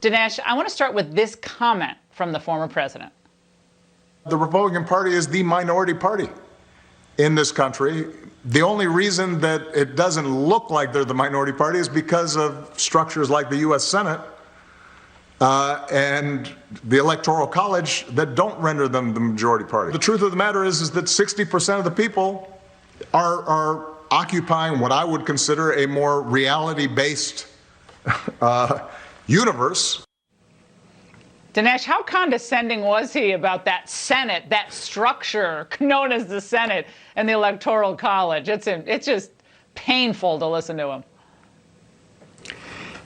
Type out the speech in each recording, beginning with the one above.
Dinesh, I want to start with this comment from the former president. The Republican Party is the minority party in this country. The only reason that it doesn't look like they're the minority party is because of structures like the U.S. Senate and the Electoral College that don't render them the majority party. The truth of the matter is that 60% of the people are occupying what I would consider a more reality-based universe. Dinesh, how condescending was he about that Senate, that structure known as the Senate and the Electoral College? It's just painful to listen to him.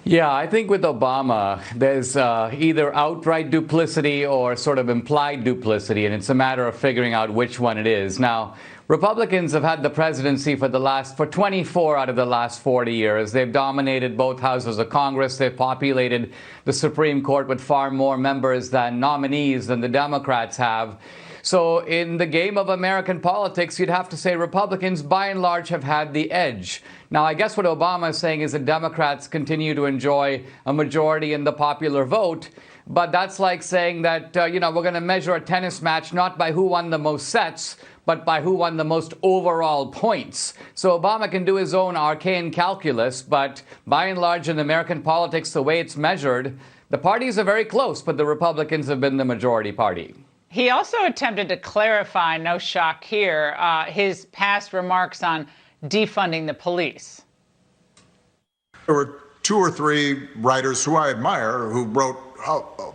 Yeah, I think with Obama, there's either outright duplicity or sort of implied duplicity, and it's a matter of figuring out which one it is. Now, Republicans have had the presidency for 24 out of the last 40 years. They've dominated both houses of Congress. They've populated the Supreme Court with far more members than nominees than the Democrats have. So in the game of American politics, you'd have to say Republicans, by and large, have had the edge. Now, I guess what Obama is saying is that Democrats continue to enjoy a majority in the popular vote. But that's like saying that, we're going to measure a tennis match not by who won the most sets, but by who won the most overall points. So Obama can do his own arcane calculus, but by and large in American politics, the way it's measured, the parties are very close, but the Republicans have been the majority party. He also attempted to clarify, no shock here, his past remarks on defunding the police. There were 2 or 3 writers who I admire who wrote,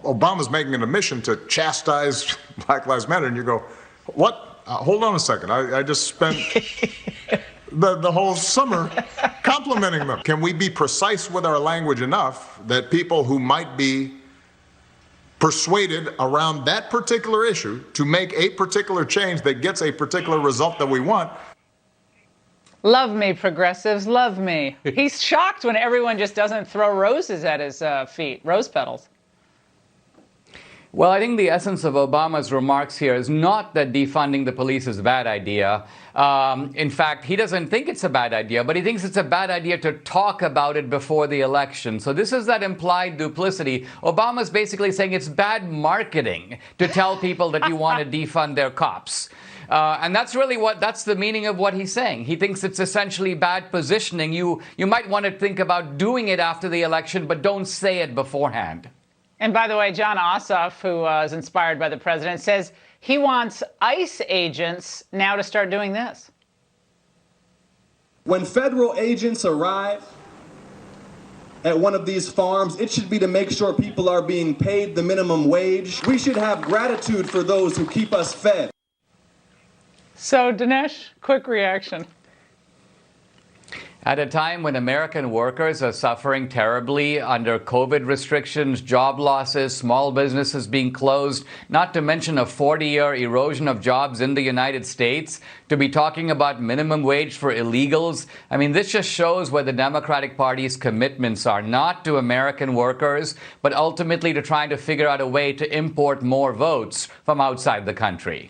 Obama's making an admission to chastise Black Lives Matter. And you go, what? Hold on a second. I just spent the whole summer complimenting them. Can we be precise with our language enough that people who might be persuaded around that particular issue to make a particular change that gets a particular result that we want? Love me, progressives, love me. He's shocked when everyone just doesn't throw roses at his feet, rose petals. Well, I think the essence of Obama's remarks here is not that defunding the police is a bad idea. In fact, he doesn't think it's a bad idea, but he thinks it's a bad idea to talk about it before the election. So this is that implied duplicity. Obama's basically saying it's bad marketing to tell people that you want to defund their cops. And that's really that's the meaning of what he's saying. He thinks it's essentially bad positioning. You might want to think about doing it after the election, but don't say it beforehand. And by the way, John Ossoff, who is inspired by the president, says he wants ICE agents now to start doing this. When federal agents arrive at one of these farms, it should be to make sure people are being paid the minimum wage. We should have gratitude for those who keep us fed. So, Dinesh, quick reaction. At a time when American workers are suffering terribly under COVID restrictions, job losses, small businesses being closed, not to mention a 40-year erosion of jobs in the United States, to be talking about minimum wage for illegals, I mean, this just shows where the Democratic Party's commitments are, not to American workers, but ultimately to trying to figure out a way to import more votes from outside the country.